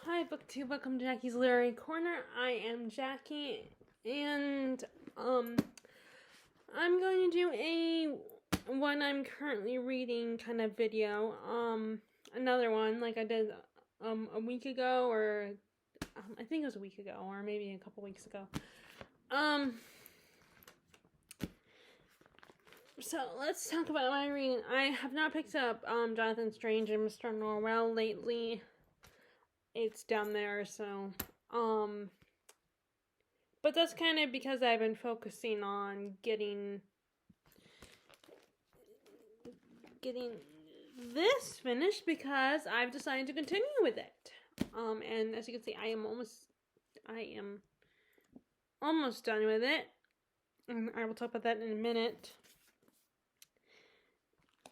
Hi, BookTube. Welcome to Jackie's Literary Corner. I am Jackie, and I'm going to do a one I'm currently reading kind of video. Another one like I did a week ago, or I think it was a week ago, or maybe a couple weeks ago. So let's talk about my reading. I have not picked up Jonathan Strange and Mr. Norwell lately. It's down there, so but that's kind of because I've been focusing on getting this finished because I've decided to continue with it. And as you can see, I am almost done with it. And I will talk about that in a minute.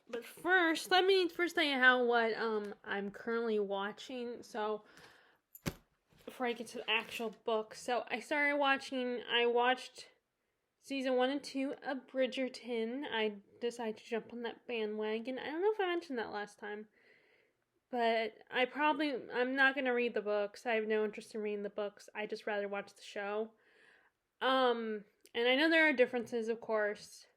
But first, let me tell you what I'm currently watching. So before I get to the actual book, so I watched season 1 and 2 of Bridgerton. I decided to jump on that bandwagon. I don't know if I mentioned that last time, but I'm not going to read the books. I have no interest in reading the books. I just rather watch the show. And I know there are differences, of course.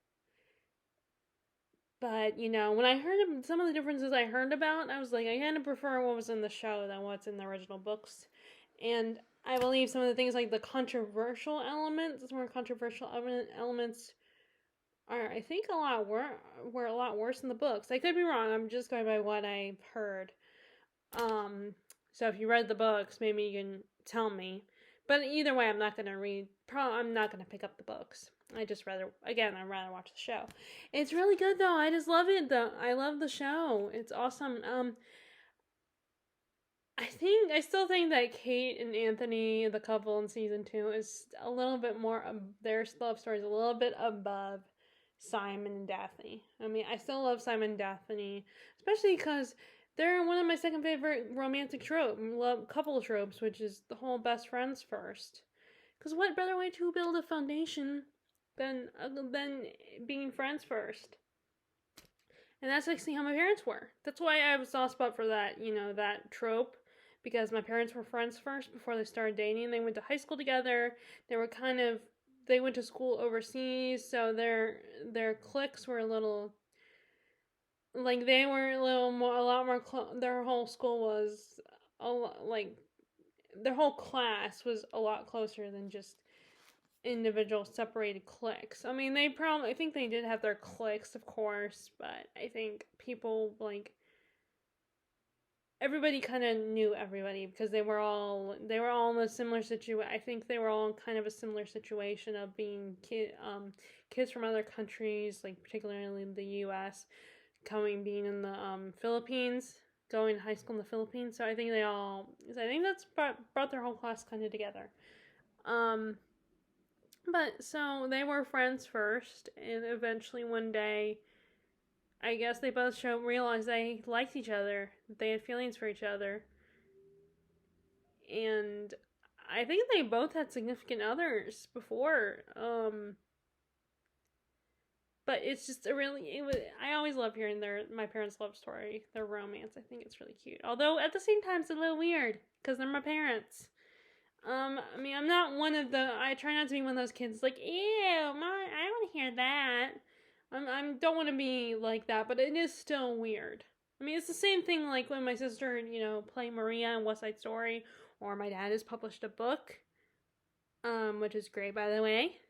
But, when I heard some of the differences I heard about, I was like, I kind of prefer what was in the show than what's in the original books. And I believe some of the things like the controversial elements, more controversial elements, are I think were a lot worse in the books. I could be wrong. I'm just going by what I've heard. So if you read the books, maybe you can tell me. But either way, I'm not going to read. I'm not going to pick up the books. I'd rather watch the show. It's really good though. I just love it though. I love the show. It's awesome. I still think that Kate and Anthony, the couple in season 2, is a little bit more. Their love story is a little bit above Simon and Daphne. I mean, I still love Simon and Daphne, especially because they're one of my second favorite romantic couple tropes, which is the whole best friends first. Because what better way to build a foundation than being friends first? And that's actually how my parents were. That's why I have a soft spot for that, that trope. Because my parents were friends first before they started dating. They went to high school together. They went to school overseas, so their cliques were a little, like, they were a lot more, their whole school was a lot, like, their whole class was a lot closer than just individual separated cliques. I mean, I think they did have their cliques, of course, but I think people, like, everybody kind of knew everybody because they were all in a similar situation. I think they were all in kind of a similar situation of being kids from other countries, like particularly the U.S., being in the Philippines, going to high school in the Philippines. So I think that's brought their whole class kind of together. But so they were friends first, and eventually one day, I guess they both realized they liked each other. They had feelings for each other. And I think they both had significant others before. But it's just I always love hearing my parents' love story, their romance. I think it's really cute. Although at the same time, it's a little weird because they're my parents. I mean, I'm not I try not to be one of those kids like, ew, I don't want to hear that. I don't want to be like that, but it is still weird. I mean, it's the same thing like when my sister, play Maria in West Side Story, or my dad has published a book, which is great, by the way.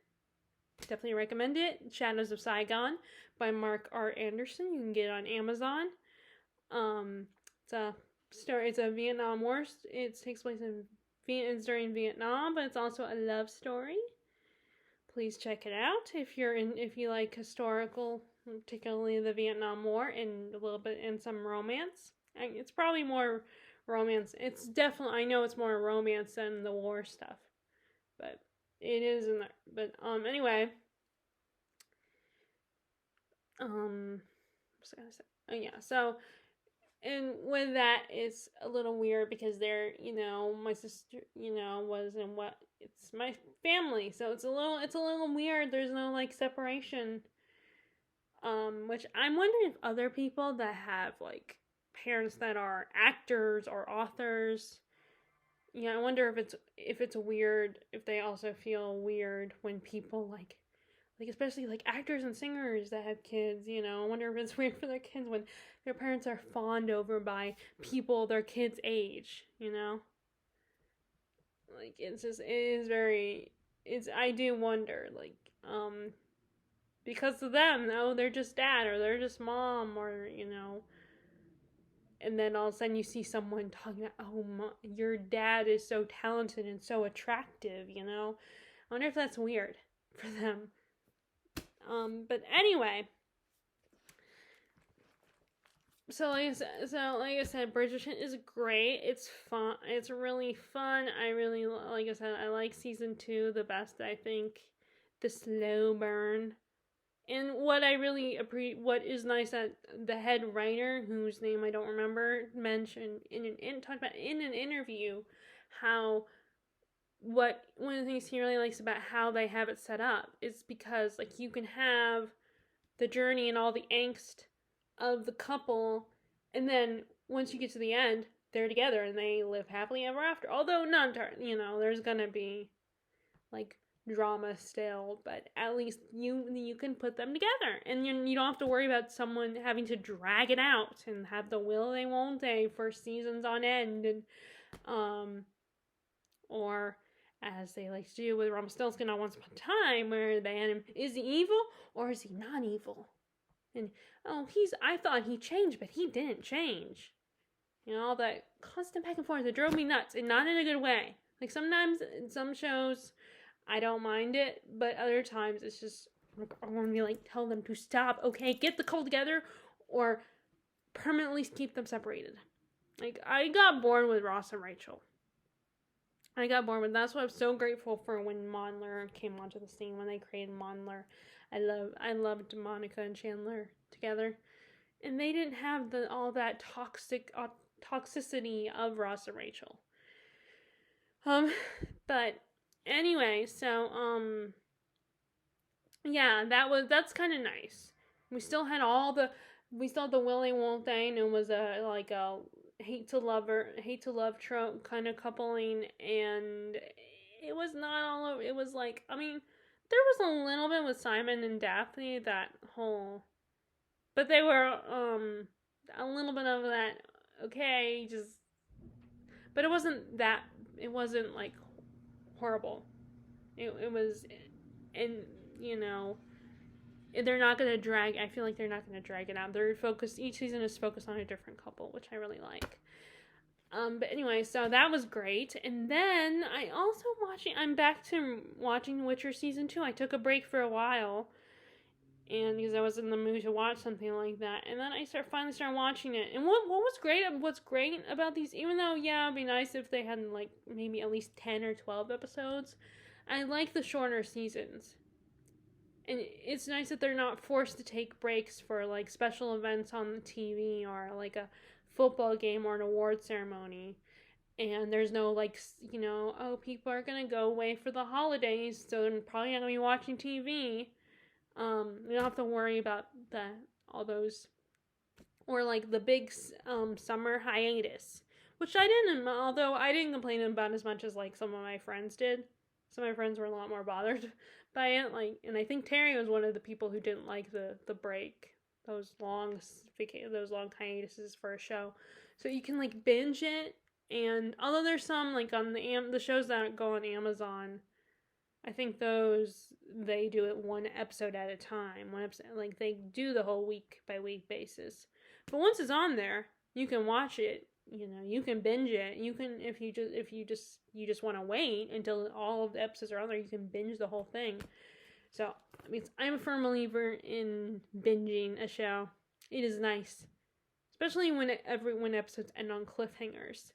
Definitely recommend it. Shadows of Saigon by Mark R. Anderson. You can get it on Amazon. It's a story. It's a Vietnam War. It takes place during Vietnam, but it's also a love story. Please check it out if you like historical, particularly the Vietnam War, and a little bit and some romance. It's probably more romance. It's definitely, I know it's more romance than the war stuff, but it is in there. But anyway, what was I gonna say? Oh yeah, so. And with that, it's a little weird because my sister, was in it's my family, so it's a little weird. There's no like separation. Which I'm wondering if other people that have like parents that are actors or authors, Yeah, I wonder if it's weird, if they also feel weird when people like especially like actors and singers that have kids, you know. I wonder if it's weird for their kids when their parents are fawned over by people their kids' age, you know. Like it's just it is very it's I do wonder because of them, no, they're just dad or they're just mom or you know, and then all of a sudden you see someone talking about, oh, your dad is so talented and so attractive, you know. I wonder if that's weird for them. But anyway, like I said, Bridgerton is great. It's fun. It's really fun. I really like I said, I like season 2 the best. I think the slow burn. And what I really appreciate, what is nice that the head writer, whose name I don't remember, mentioned talked about in an interview how what one of the things he really likes about how they have it set up is because like you can have the journey and all the angst of the couple, and then once you get to the end, they're together and they live happily ever after. Although not, you know, there's gonna be like drama still, but at least you can put them together, and you don't have to worry about someone having to drag it out and have the will they won't they for seasons on end, and or as they like to do with Rumpelstiltskin on Once Upon a Time, where they is he evil or is he not evil? And oh, I thought he changed, but he didn't change. You know, all that constant back and forth, it drove me nuts, and not in a good way. Like sometimes in some shows, I don't mind it, but other times it's just I want to be like tell them to stop. Okay, get the couple together, or permanently keep them separated. Like I got bored with Ross and Rachel. I got bored with that's what I'm so grateful for when Mondler came onto the scene when they created Mondler. I loved Monica and Chandler together, and they didn't have all that toxicity of Ross and Rachel. But anyway, so yeah, that's kind of nice. We still had the will they won't they, and it was a hate to love trope kind of coupling, and it was not all over. It was like, I mean, there was a little bit with Simon and Daphne, that whole, but they were a little bit of that. Okay, just, but it wasn't that. It wasn't like horrible. It was, and you know, they're not gonna drag. I feel like they're not gonna drag it out. They're focused. Each season is focused on a different couple, which I really like. But anyway, so that was great. And then I'm back to watching Witcher season 2. I took a break for a while, and because I was in the mood to watch something like that, and then I finally started watching it. And what's great about these, even though yeah, it'd be nice if they had like maybe at least 10 or 12 episodes. I like the shorter seasons. And it's nice that they're not forced to take breaks for like special events on the TV or like a football game or an award ceremony. And there's no like, you know, oh, people are gonna go away for the holidays, so they're probably not gonna be watching TV. You don't have to worry about all those, or like the big summer hiatus, which I didn't. Although I didn't complain about as much as like some of my friends did. Some of my friends were a lot more bothered by it. Like, and I think Terry was one of the people who didn't like the break, those long hiatuses for a show. So you can like binge it, and although there's some like on the shows that go on Amazon, I think those they do it one episode at a time. One episode, like they do the whole week by week basis. But once it's on there, you can watch it. You know, you can binge it. You can if you just want to wait until all of the episodes are on there, you can binge the whole thing. So, I mean, I'm a firm believer in binging a show. It is nice, especially when episodes end on cliffhangers.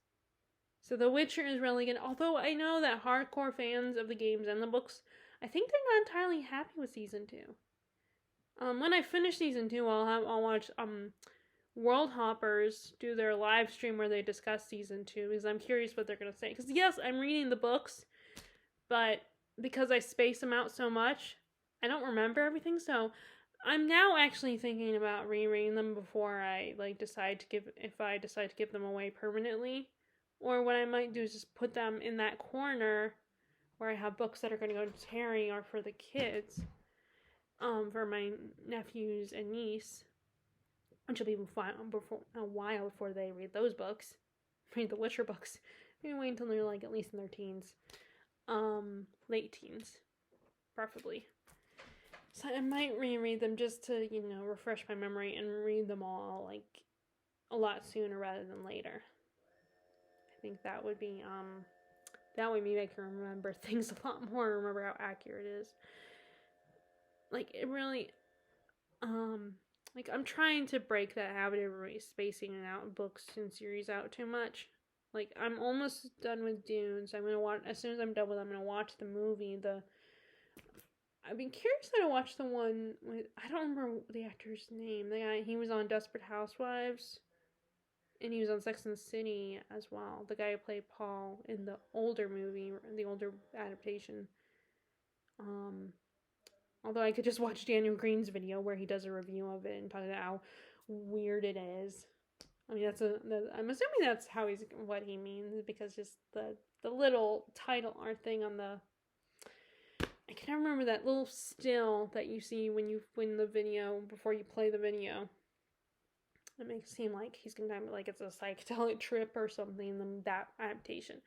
So The Witcher is really good. Although I know that hardcore fans of the games and the books, I think they're not entirely happy with season 2. When I finish season 2, I'll watch World Hoppers do their live stream where they discuss season 2, because I'm curious what they're gonna say. Because yes, I'm reading the books, but because I space them out so much, I don't remember everything. So I'm now actually thinking about rereading them before I decide to give them away permanently. Or what I might do is just put them in that corner where I have books that are going to go to Terry or for the kids, for my nephews and niece, which will be a while before they read those books, read the Witcher books. Maybe wait until they're like at least in their teens, late teens, preferably. So I might reread them just to, refresh my memory and read them all like a lot sooner rather than later. I think that would be that way maybe I can remember things a lot more, remember how accurate it is. Like it really like I'm trying to break that habit of spacing out books and series out too much. Like I'm almost done with Dune, so I'm gonna watch as soon as I'm done with it, I'm gonna watch the movie. I've been curious how to watch the one with, I don't remember the actor's name. The guy, he was on Desperate Housewives, and he was on Sex and the City as well. The guy who played Paul in the older movie, the older adaptation. Although I could just watch Daniel Green's video where he does a review of it and talk about how weird it is. I mean, I'm assuming that's what he means, because just the little title art thing on the, I can't remember that little still that you see when you win the video before you play the video. It makes it seem like he's gonna have like it's a psychedelic trip or something in that adaptation.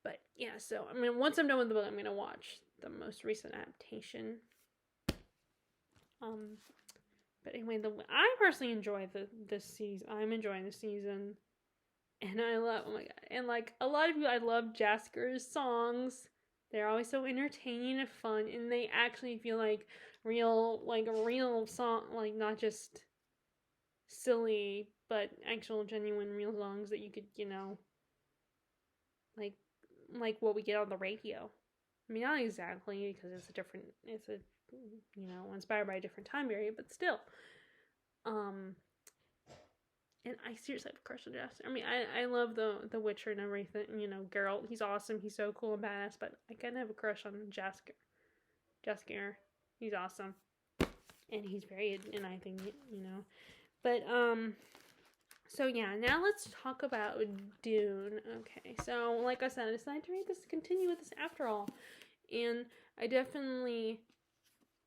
But yeah, so I mean, once I'm done with the book, I'm gonna watch the most recent adaptation. But anyway, I personally enjoy this season. I'm enjoying the season, and I love, oh my god, and like a lot of you, I love Jasker's songs. They're always so entertaining and fun, and they actually feel like a real song, like not just silly, but actual genuine real songs that you could, like what we get on the radio. I mean, not exactly, because it's a inspired by a different time period, but still. And I seriously have a crush on Jasper. I mean, I love the Witcher and everything. Geralt, he's awesome. He's so cool and badass. But I kind of have a crush on Jasker. He's awesome, and he's very. And I think But so yeah. Now let's talk about Dune. Okay, so like I said, I decided to continue with this after all, and I definitely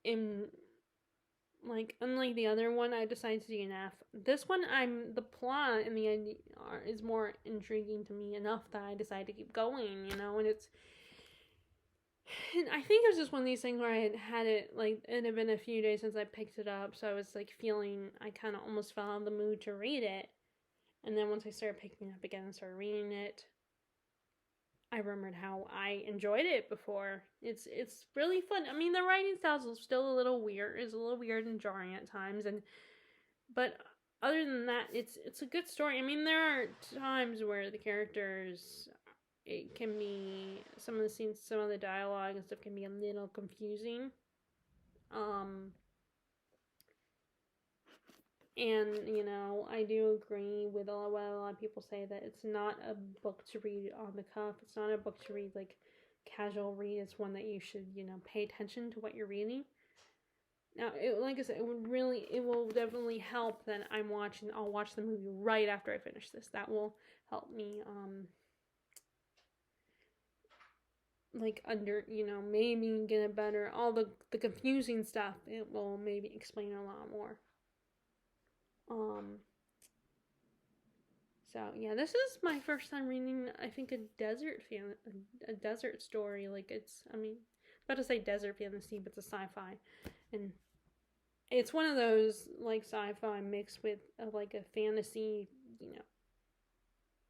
am. Like, unlike the other one, I decided to do enough. This one, the plot and the idea is more intriguing to me enough that I decided to keep going, and I think it was just one of these things where I had it, like, it had been a few days since I picked it up, so I was, like, I kind of almost fell out of the mood to read it, and then once I started picking it up again and started reading it, I remembered how I enjoyed it before. It's really fun. I mean, the writing style is still a little weird. It's a little weird and jarring at times, but other than that, it's a good story. I mean, there are times where the characters, it can be, some of the scenes, some of the dialogue and stuff can be a little confusing. And, I do agree with what a lot of people say, that it's not a book to read on the cuff. It's not a book to read, like, casual read. It's one that you should, pay attention to what you're reading. Now, like I said, it will definitely help that I'll watch the movie right after I finish this. That will help me, maybe get it better. All the confusing stuff, it will maybe explain a lot more. So yeah, this is my first time reading, I think, a desert story. Like, about to say desert fantasy, but it's a sci-fi, and it's one of those, like, sci-fi mixed with like a fantasy,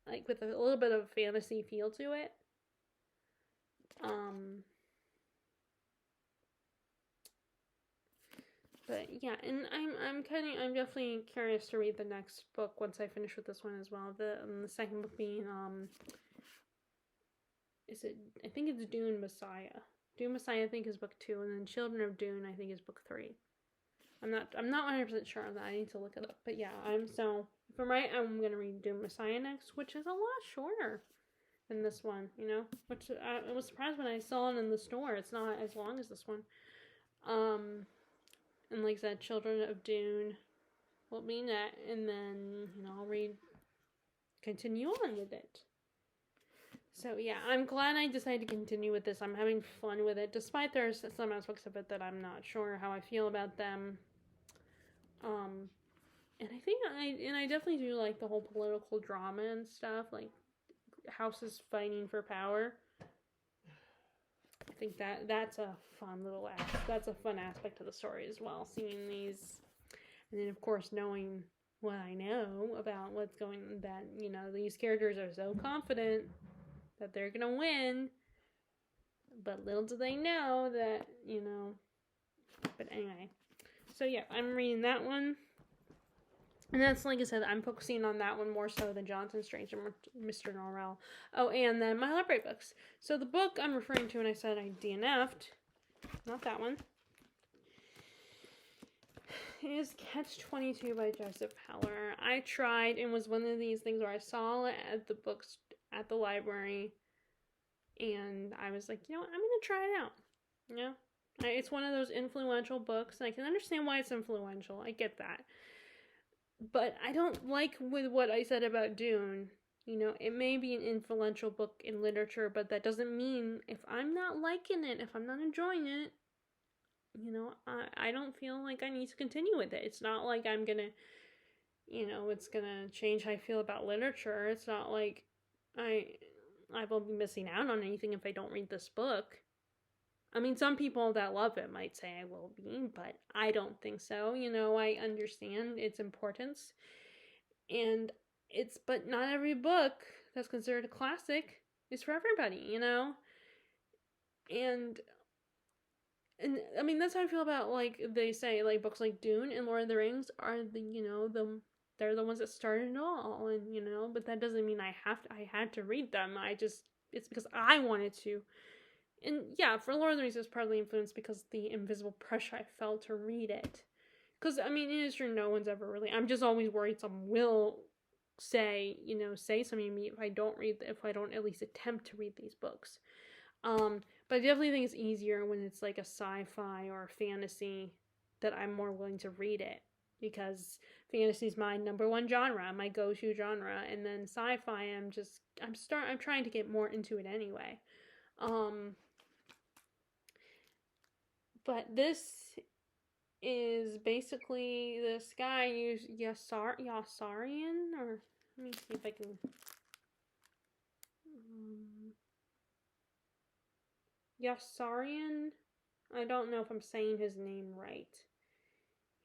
like with a little bit of fantasy feel to it. But yeah, and I'm definitely curious to read the next book once I finish with this one as well. The second book being I think it's Dune Messiah. Dune Messiah, I think, is book 2, and then Children of Dune, I think, is book 3. I'm not 100% sure on that. I need to look it up. But yeah, if I'm right, I'm gonna read Dune Messiah next, which is a lot shorter than this one. Which I was surprised when I saw it in the store. It's not as long as this one. And like I said, Children of Dune will be that, and then, I'll continue on with it. So yeah, I'm glad I decided to continue with this. I'm having fun with it, despite there's some aspects of it that I'm not sure how I feel about them. Um, and I definitely do like the whole political drama and stuff, like houses fighting for power. I think that's a fun that's a fun aspect of the story as well. Seeing these, and then of course knowing what I know about what's going, that these characters are so confident that they're gonna win, but little do they know that But anyway, so yeah, I'm reading that one. And that's, like I said, I'm focusing on that one more so than Jonathan Strange and Mr. Norrell. Oh, and then my library books. So the book I'm referring to, and I said I DNF'd, not that one, is Catch-22 by Joseph Heller. I tried, and was one of these things where I saw it at the books at the library, and I was like, I'm going to try it out. It's one of those influential books, and I can understand why it's influential. I get that. But I don't like with what I said about Dune. It may be an influential book in literature, but that doesn't mean if I'm not liking it, if I'm not enjoying it, I don't feel like I need to continue with it. It's not like I'm gonna, it's gonna change how I feel about literature. It's not like I will be missing out on anything if I don't read this book. I mean, some people that love it might say I will be, but I don't think so. I understand its importance. But not every book that's considered a classic is for everybody, And I mean, that's how I feel about, like, they say, like, books like Dune and Lord of the Rings are they're the ones that started it all, and, but that doesn't mean I had to read them. It's because I wanted to. And yeah, for Lord of the Rings, it was partly influenced because the invisible pressure I felt to read it. Because, I mean, it is true, no one's ever really... I'm just always worried someone will say something to me if I don't at least attempt to read these books. But I definitely think it's easier when it's like a sci-fi or a fantasy that I'm more willing to read it. Because fantasy is my number one genre, my go-to genre. And then sci-fi, I'm trying to get more into it anyway. But this is basically this guy Yassarian, or let me see if I can Yassarian. I don't know if I'm saying his name right.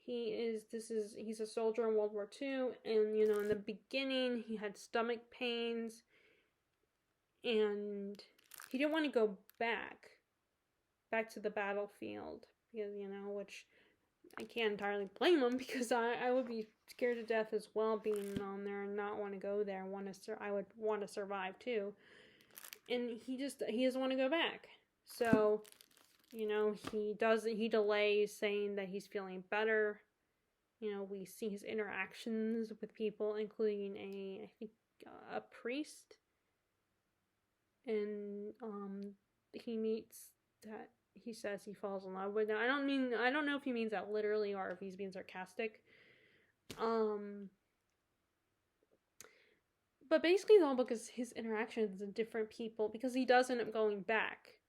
He's a soldier in World War II, and in the beginning he had stomach pains and he didn't want to go back to the battlefield because which I can't entirely blame him, because I would be scared to death as well, being on there and not want to go there. I would want to survive too, and he doesn't want to go back. So, he delays, saying that he's feeling better. We see his interactions with people, including a priest, and he meets that. He says he falls in love with. Now, I don't know if he means that literally or if he's being sarcastic. But basically the whole book is his interactions with different people, because he does end up going back.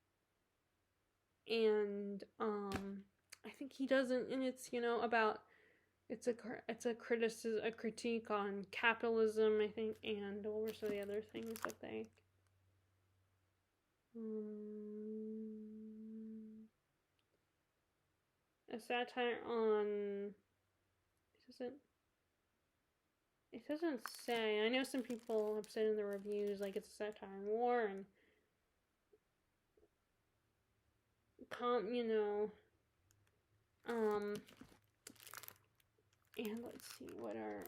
And I think he doesn't, and it's about it's a critique on capitalism, I think, and what were some of the other things that they a satire on... It doesn't say. I know some people have said in the reviews, like, it's a satire on war and and let's see, what are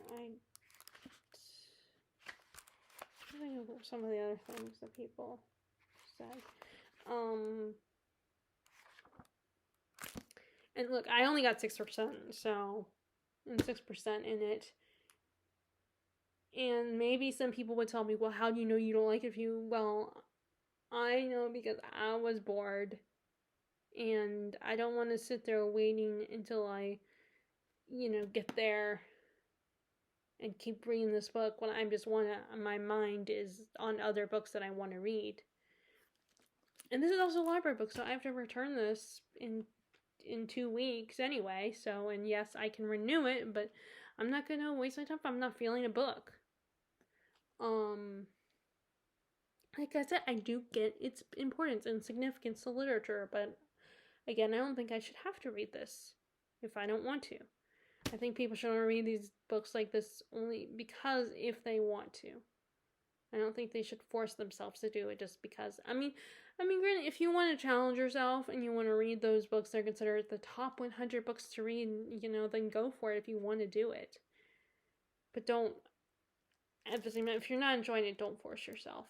some of the other things that people said. And look, I only got 6%, so, and 6% in it. And maybe some people would tell me, well, how do you know you don't like it? Well, I know because I was bored. And I don't want to sit there waiting until I, get there and keep reading this book when I'm just my mind is on other books that I want to read. And this is also a library book, so I have to return this in 2 weeks anyway. So, and yes, I can renew it, but I'm not gonna waste my time if I'm not feeling a book. Like I said, I do get its importance and significance to literature, but again, I don't think I should have to read this if I don't want to. I think people should only read these books like this only because if they want to. I don't think they should force themselves to do it just because. I mean, granted, if you want to challenge yourself and you want to read those books that are considered the top 100 books to read, then go for it if you want to do it. But don't, at the same time, if you're not enjoying it, don't force yourself.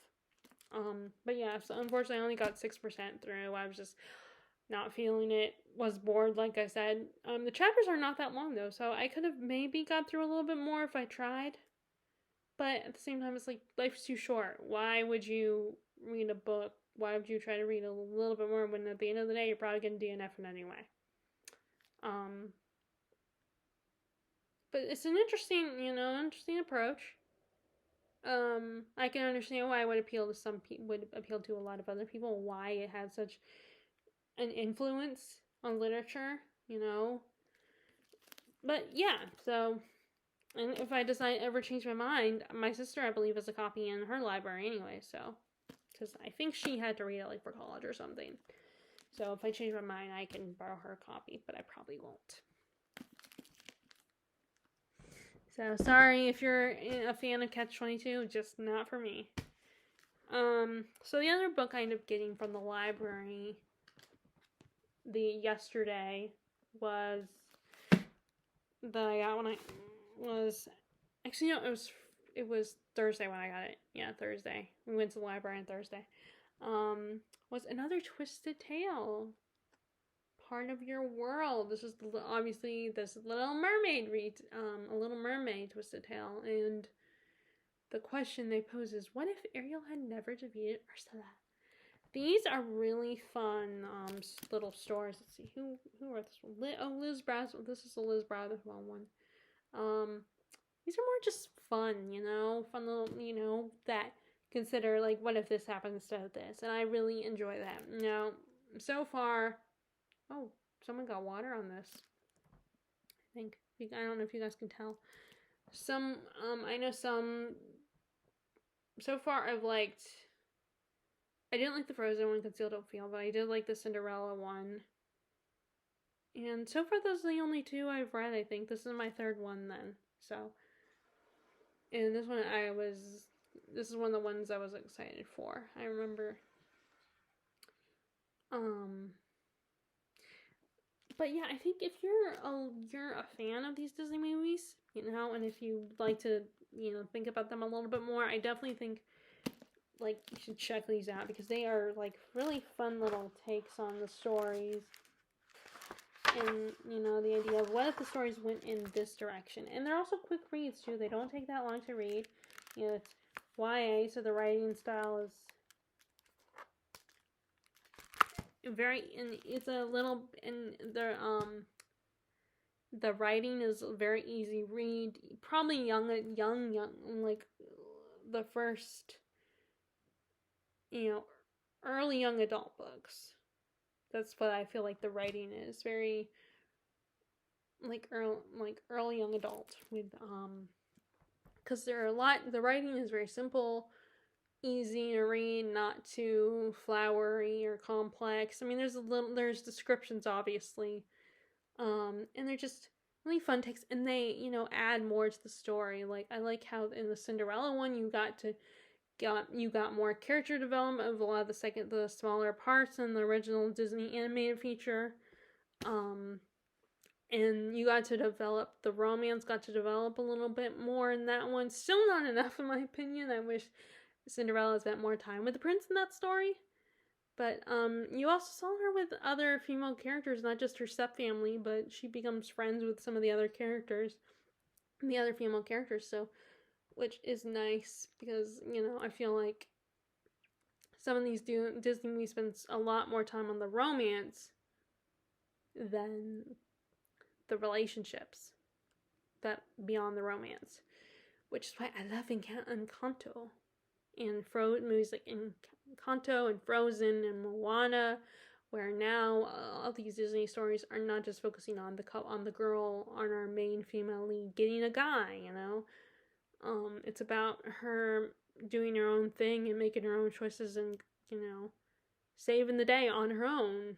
But yeah, so unfortunately I only got 6% through. I was just not feeling it, was bored, like I said. The chapters are not that long though, so I could have maybe got through a little bit more if I tried. But at the same time, it's like, life's too short. Why would you read a book? Why would you try to read a little bit more when at the end of the day, you're probably going to DNF it anyway? But it's an interesting approach. I can understand why it would appeal to some people, would appeal to a lot of other people, why it had such an influence on literature, But yeah, so, and if I decide to ever change my mind, my sister, I believe, has a copy in her library anyway, so, because I think she had to read it, like, for college or something. So if I change my mind, I can borrow her copy, but I probably won't. So, sorry if you're a fan of Catch-22, just not for me. So the other book I ended up getting from the library yesterday was that I got when I was, actually, no, it was Thursday when I got it. Yeah, Thursday. We went to the library on Thursday. Was Another Twisted Tale. Part of Your World. This is obviously this Little Mermaid reads a Little Mermaid Twisted Tale, and the question they pose is, what if Ariel had never defeated Ursula? These are really fun little stories. Let's see, who wrote this one? Liz Braswell. This is the Liz Braswell one. These are more just fun, fun little, that consider, like, what if this happened instead of this? And I really enjoy that. So far, oh, someone got water on this. I think. I don't know if you guys can tell. I know some. So far, I didn't like the Frozen one, Conceal Don't Feel, but I did like the Cinderella one. And so far, those are the only two I've read, I think. This is my third one then. So. And this one, this is one of the ones I was excited for. I remember. But yeah, I think if you're a fan of these Disney movies, and if you like to, think about them a little bit more, I definitely think, like, you should check these out because they are, like, really fun little takes on the stories. And, the idea of what if the stories went in this direction. And they're also quick reads, too. They don't take that long to read. It's YA, so the writing style is it's a little, and the writing is a very easy read. Probably young, like the first, early young adult books. That's what I feel like the writing is. Very, early young adult with, because the writing is very simple, easy to read, not too flowery or complex. I mean, there's descriptions, obviously, and they're just really fun takes, and they, add more to the story. Like, I like how in the Cinderella one, you got more character development of a lot of the smaller parts in the original Disney animated feature, and you got to develop, the romance got to develop a little bit more in that one. Still not enough, in my opinion. I wish Cinderella spent more time with the prince in that story. But you also saw her with other female characters, not just her stepfamily, but she becomes friends with some of the other characters, the other female characters, so, which is nice, because, I feel like some of these Disney movies spend a lot more time on the romance than the relationships that beyond the romance. which is why I love Encanto and movies like Encanto and Frozen and Moana, where now all these Disney stories are not just focusing on the girl, on our main female lead getting a guy. It's about her doing her own thing and making her own choices and saving the day on her own,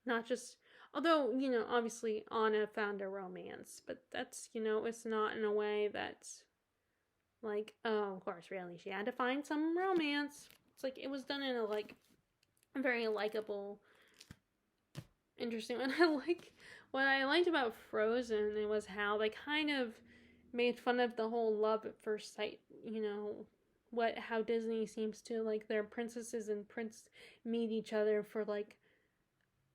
not just. Although, obviously Anna found a romance, but that's, it's not in a way that's like, oh, of course, really, she had to find some romance. It's like, it was done in a very likable, interesting one. What I liked about Frozen, it was how they kind of made fun of the whole love at first sight, how Disney seems to, like, their princesses and prince meet each other for, like,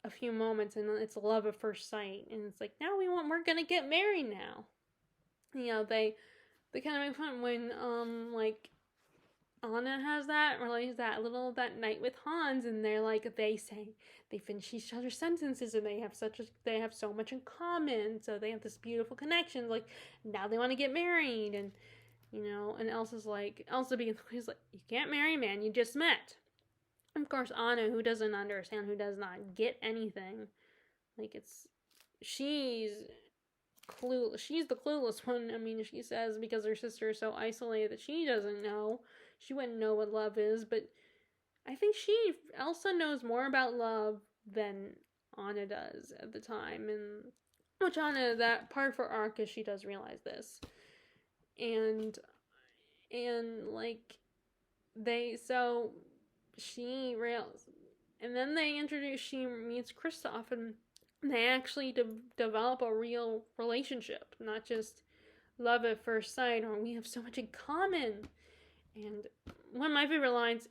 a few moments, and it's love at first sight, and it's like, now we're gonna get married now. They kind of make fun when, like, Anna has that, or like that night with Hans, and they finish each other's sentences, and they have so much in common, so they have this beautiful connection. Like, now they want to get married, and and Elsa being he's like, you can't marry a man you just met. Of course, Anna, who doesn't understand, who does not get anything, like she's the clueless one. I mean, she says because her sister is so isolated that she doesn't know. She wouldn't know what love is, but I think Elsa knows more about love than Anna does at the time, and which Anna, that part of her arc is she does realize this. And like she realizes, and then she meets Kristoff, and they actually develop a real relationship, not just love at first sight, or we have so much in common. And one of my favorite lines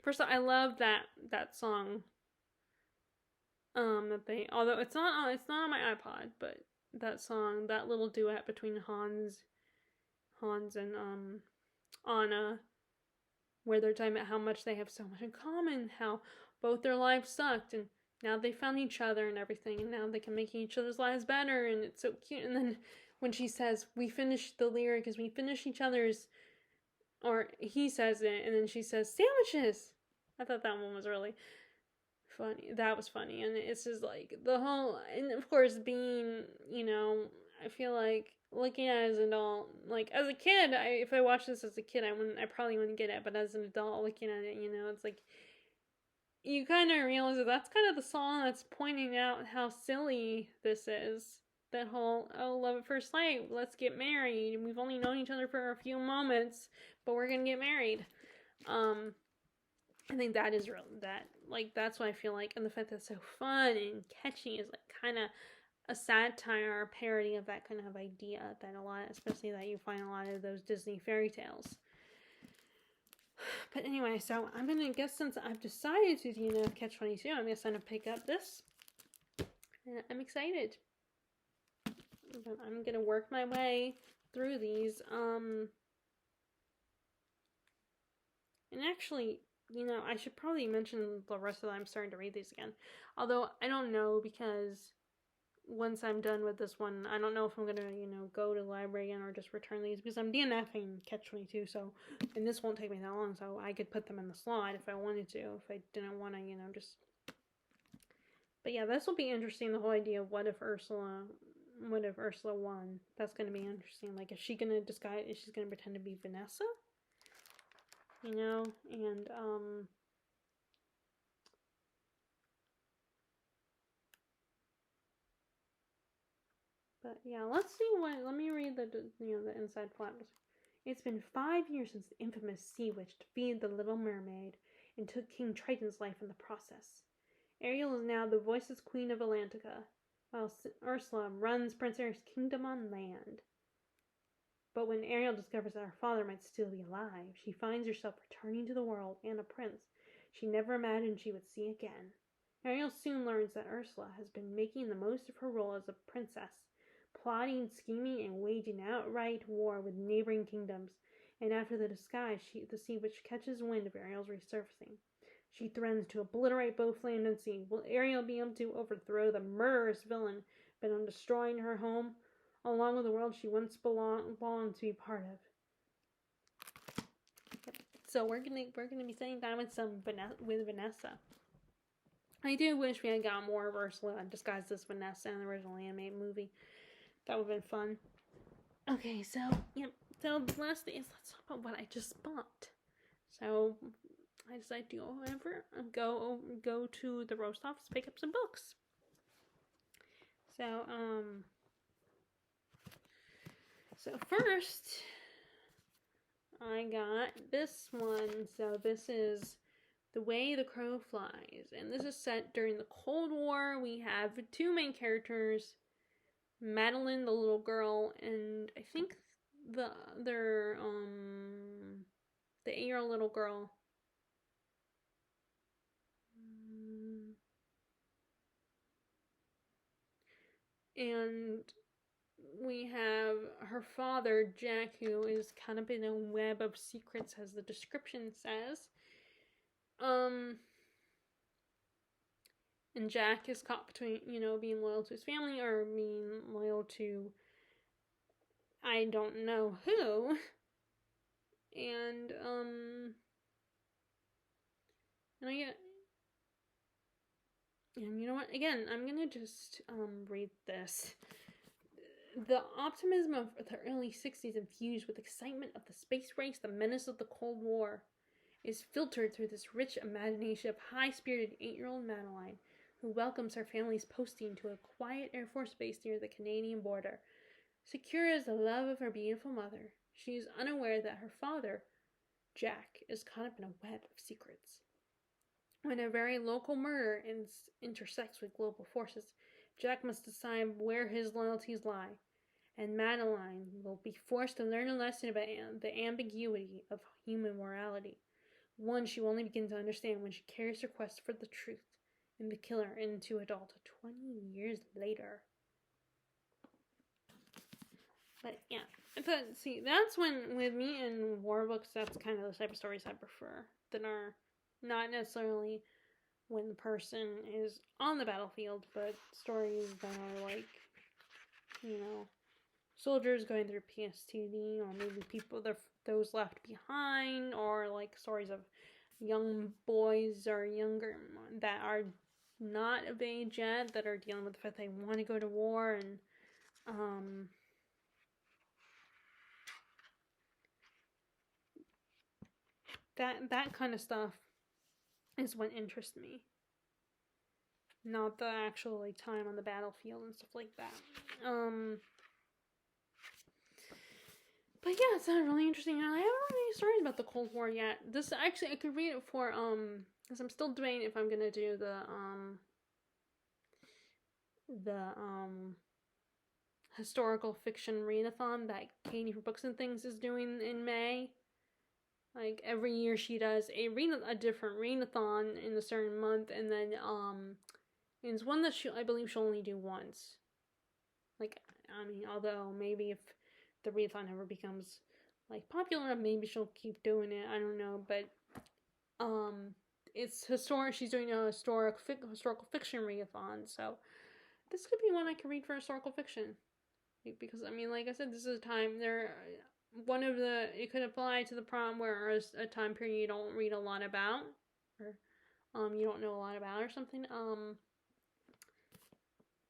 first of all, I love that song. Although it's not on my iPod, but that song, that little duet between Hans and Anna, where they're talking about how much they have so much in common, how both their lives sucked, and now they found each other and everything, and now they can make each other's lives better, and it's so cute. And then when she says, we finished the lyric is we finish each other's, or he says it, and then she says, sandwiches. I thought that one was really funny. That was funny. And it's just like the whole, and of course being, I feel like looking at it as an adult, like as a kid, if I watched this as a kid, I probably wouldn't get it, but as an adult looking at it, it's like, you kind of realize that's kind of the song that's pointing out how silly this is. That whole, oh, love at first sight, let's get married. We've only known each other for a few moments, but we're gonna get married. I think that is real. That's what I feel like, and the fact that it's so fun and catchy is like kind of a satire or parody of that kind of idea that especially that you find a lot of those Disney fairy tales. But anyway, so I'm gonna guess, since I've decided to catch 22, I'm gonna pick up this, and I'm excited. But I'm gonna work my way through these. And actually, I should probably mention the rest of them. I'm starting to read these again. Although, I don't know, because once I'm done with this one, I don't know if I'm gonna, go to the library again or just return these, because I'm DNFing Catch 22, and this won't take me that long, so I could put them in the slot if I wanted to, if I didn't want to, just... But yeah, this will be interesting, the whole idea of what if Ursula won. That's gonna be interesting. Like, is she gonna pretend to be Vanessa? And but yeah, let me read the inside plot. It's been 5 years since the infamous sea witch defeated the Little Mermaid and took King Triton's life in the process. Ariel is now the voiceless queen of Atlantica, while Ursula runs Prince Eric's kingdom on land. But when Ariel discovers that her father might still be alive, she finds herself returning to the world and a prince she never imagined she would see again. Ariel soon learns that Ursula has been making the most of her role as a princess, plotting, scheming, and waging outright war with neighboring kingdoms, and after the disguise, the sea witch catches wind of Ariel's resurfacing. She threatens to obliterate both land and sea. Will Ariel be able to overthrow the murderous villain bent on destroying her home? along with the world she once belonged to be part of. So we're gonna be spending time with Vanessa. I do wish we had got more Ursula disguised as Vanessa in the original animated movie. That would have been fun. Okay, so so the last thing is, let's talk about what I just bought. So I decided to go to the roast office, pick up some books. So first I got this one. So this is The Way the Crow Flies, and this is set during the Cold War. We have two main characters, Madeline, the little girl, and I think the 8-year-old little girl. And we have her father, Jack, who is kind of in a web of secrets, as the description says. And Jack is caught between, being loyal to his family or being loyal to I don't know who. And and you know what? Again, I'm gonna just read this. The optimism of the early 60s, infused with excitement of the space race, the menace of the Cold War, is filtered through this rich imagination of high-spirited 8-year-old Madeline, who welcomes her family's posting to a quiet Air Force base near the Canadian border. Secure as the love of her beautiful mother, she is unaware that her father, Jack, is caught up in a web of secrets. When a very local murder intersects with global forces, Jack must decide where his loyalties lie, and Madeline will be forced to learn a lesson about the ambiguity of human morality, one she will only begin to understand when she carries her quest for the truth and the killer into adulthood 20 years later. But yeah, but see, that's when, with me in war books, that's kind of the type of stories I prefer, that are not necessarily when the person is on the battlefield, but stories that are like, soldiers going through PSTD, or maybe those left behind, or like stories of young boys or younger that are not of age yet, that are dealing with the fact they want to go to war, and that kind of stuff is what interests me. Not the actual time on the battlefield and stuff like that. But yeah, it's not really interesting. I haven't read any stories about the Cold War yet. This actually, I could read it for because I'm still debating if I'm gonna do the historical fiction readathon that Katie for Books and Things is doing in May. Like every year she does a different readathon in a certain month, and then it's one that I believe she'll only do once. Although maybe if the readathon ever becomes popular enough, maybe she'll keep doing it. I don't know, but it's historic. She's doing a historical fiction readathon, so this could be one I could read for historical fiction, because like I said, this is a time it could apply to the prom where a time period you don't read a lot about, or you don't know a lot about, or something.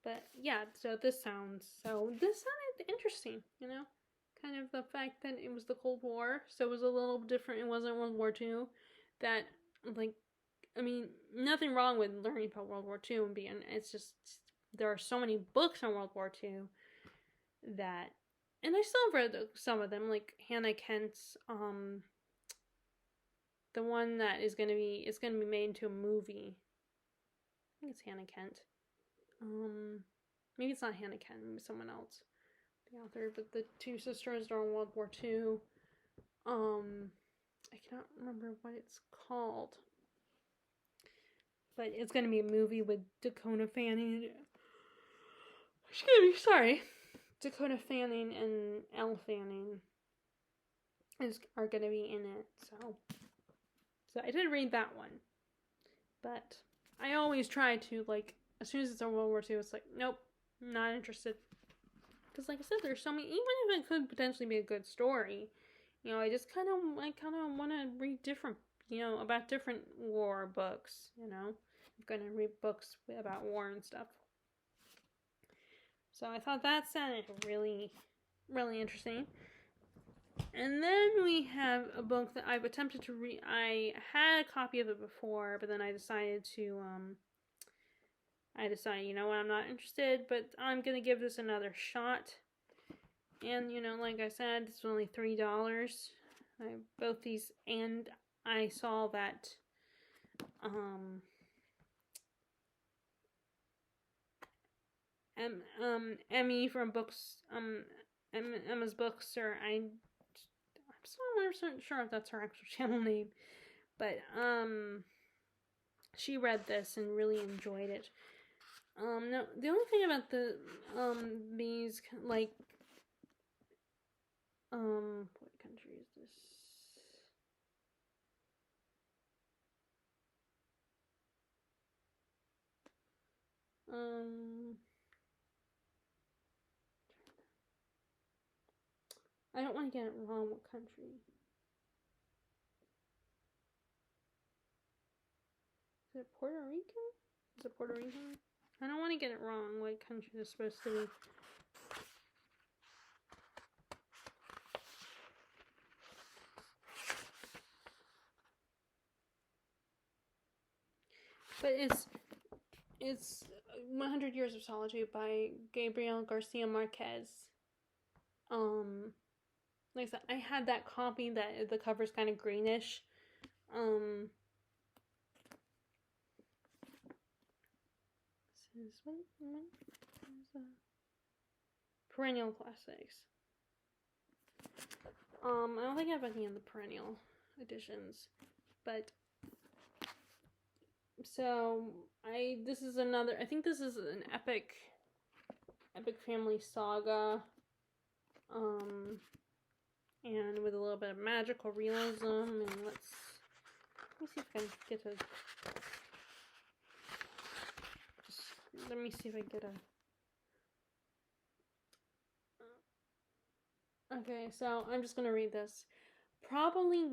But yeah, so this sounded interesting, kind of the fact that it was the Cold War, so it was a little different. It wasn't World War II. That, nothing wrong with learning about World War II it's just, there are so many books on World War II that, and I still have read some of them, like Hannah Kent's, the one that it's gonna be made into a movie. I think it's Hannah Kent. Maybe it's not Hannah Kent, maybe someone else, the author, but the two sisters during World War II. I cannot remember what it's called, but it's gonna be a movie with Dakota Fanning. Dakota Fanning and Elle Fanning are gonna be in it. So I did read that one, but I always try to as soon as it's on World War II, it's nope, not interested. Because, like I said, there's so many. Even if it could potentially be a good story, you know, I kind of want to read different, you know, about different war books. You know, I'm gonna read books about war and stuff. So I thought that sounded really, really interesting. And then we have a book that I've attempted to read. I had a copy of it before, but then I decided, you know what, I'm not interested, but I'm going to give this another shot. And, you know, like I said, it's only $3. Both these, and I saw that, Emmy from Books, Emma's Books, or I'm still not sure if that's her actual channel name, but, she read this and really enjoyed it. No, the only thing about these, like, what country is this? I don't want to get it wrong. What country? Is it Puerto Rico? Is it Puerto Rico? I don't want to get it wrong. What country is supposed to be? But it's 100 Years of Solitude by Gabrielle Garcia Marquez. Like I said, I had that copy that the cover's kind of greenish. This is what is that? Perennial Classics. I don't think I have any of the perennial editions, but so this is another. I think this is an epic family saga, and with a little bit of magical realism. And let me see if I can get let me see if I get okay, so I'm just gonna read this. Probably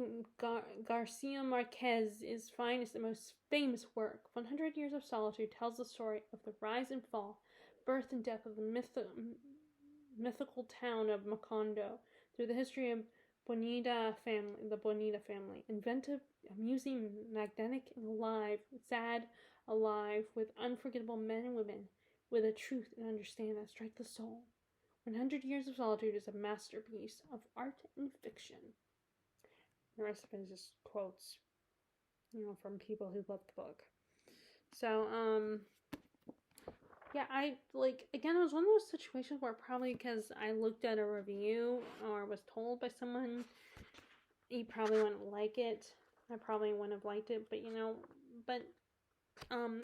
Garcia Marquez's finest and most famous work, 100 Years of Solitude, tells the story of the rise and fall, birth and death of the mythical town of Macondo through the history of the Bonita family. Inventive, amusing, magnetic, and alive, sad, alive, with unforgettable men and women, with a truth and understanding that strike the soul. 100 Years of Solitude is a masterpiece of art and fiction. The rest of it is just quotes, you know, from people who love the book. So, yeah, I, like, again, it was one of those situations where probably because I looked at a review or was told by someone, you probably wouldn't like it. I probably wouldn't have liked it, but, you know,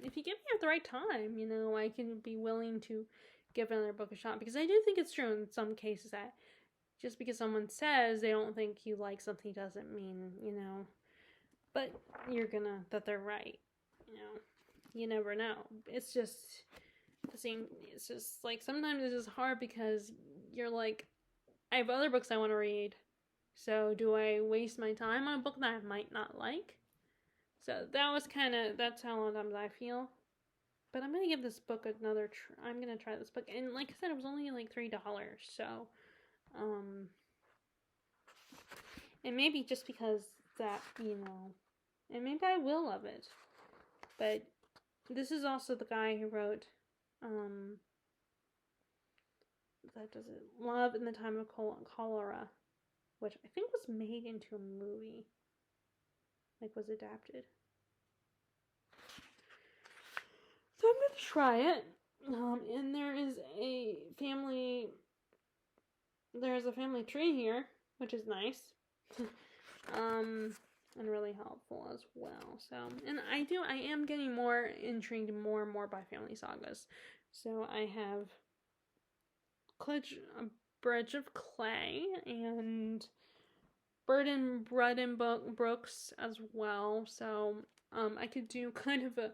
if you give me at the right time, you know, I can be willing to give another book a shot, because I do think it's true in some cases that just because someone says they don't think you like something doesn't mean, you know, but that they're right, you know. You never know. It's just like sometimes it's just hard because you're like, I have other books I want to read, so do I waste my time on a book that I might not like? So that's how sometimes I feel. But I'm gonna give this book another I'm gonna try this book, and like I said, it was only like $3, so and maybe just because that, you know, and maybe I will love it. But this is also the guy who wrote Love in the Time of Cholera, which I think was made into a movie, like was adapted. So I'm gonna try it. And there's a family tree here, which is nice. And really helpful as well. So, and I am getting more intrigued more and more by family sagas. So I have Bridge of Clay and Blood and Brooks as well. So, I could do kind of a,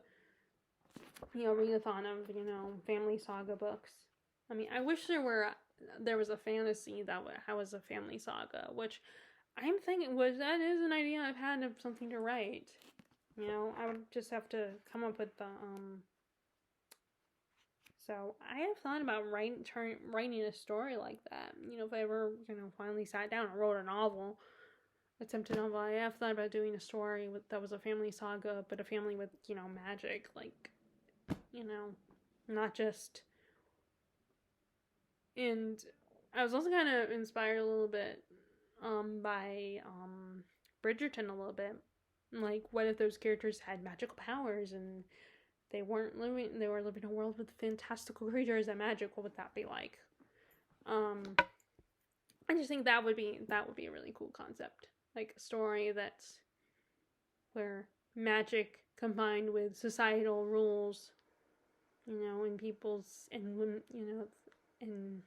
you know, readathon of, you know, family saga books. I mean, I wish there were there was a fantasy that was a family saga, which I'm thinking that is an idea I've had of something to write. You know, I would just have to come up with the So I have thought about writing a story like that. You know, if I ever finally sat down and wrote a novel, attempted novel, I have thought about doing a story that was a family saga, but a family with magic, like not just. And I was also kind of inspired a little bit by Bridgerton a little bit. Like, what if those characters had magical powers and they were living in a world with fantastical creatures and magic? What would that be like? I just think that would be a really cool concept. Like a story that's where magic combined with societal rules, in people's and and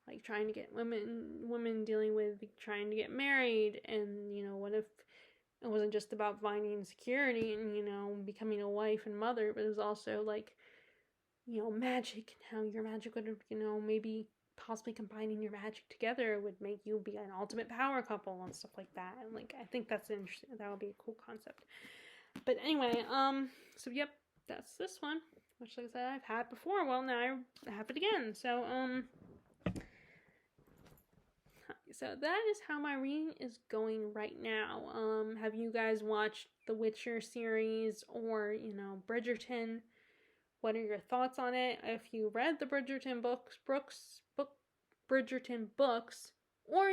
like trying to get women dealing with trying to get married, and what if it wasn't just about finding security and becoming a wife and mother, but it was also like magic, and how your magic would maybe possibly combining your magic together would make you be an ultimate power couple and stuff like that. And like I think that's interesting. That would be a cool concept. But anyway, so yep, that's this one, which like I said I've had before. Well, now I have it again. So that is how my reading is going right now. Have you guys watched the Witcher series or Bridgerton? What are your thoughts on it? If you read the Bridgerton Bridgerton books, or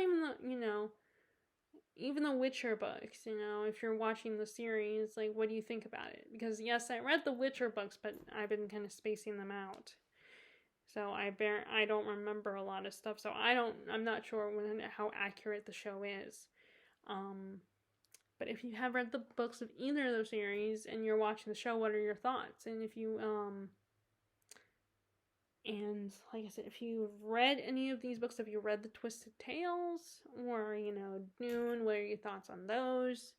even the Witcher books, if you're watching the series, like, what do you think about it? Because yes, I read the Witcher books, but I've been kind of spacing them out, so I don't remember a lot of stuff. So I'm not sure how accurate the show is. But if you have read the books of either of those series and you're watching the show, what are your thoughts? And if you and like I said, if you've read any of these books, have you read the Twisted Tales or Dune? What are your thoughts on those?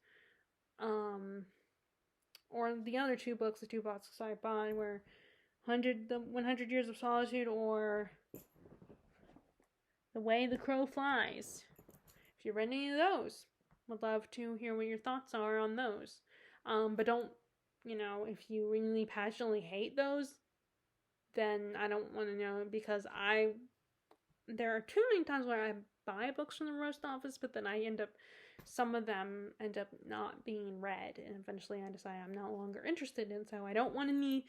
Or the other two books, the two books I bought, were 100 Years of Solitude or The Way the Crow Flies. If you read any of those, would love to hear what your thoughts are on those. But don't, if you really passionately hate those, then I don't want to know, because there are too many times where I buy books from the roast office, but then some of them end up not being read, and eventually I decide I'm no longer interested in, so I don't want any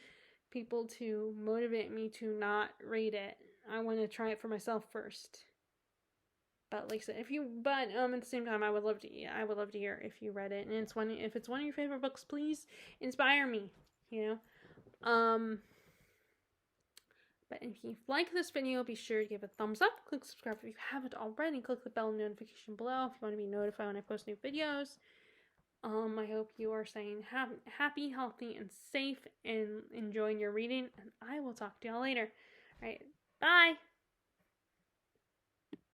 people to motivate me to not read it. I want to try it for myself first. But like I said, at the same time, I would love to hear if you read it, and if it's one of your favorite books, please inspire me. But if you like this video, be sure to give a thumbs up, click subscribe if you haven't already, click the bell notification below if you want to be notified when I post new videos. I hope you are staying happy, healthy, and safe, and enjoying your reading, and I will talk to y'all later. Alright, bye!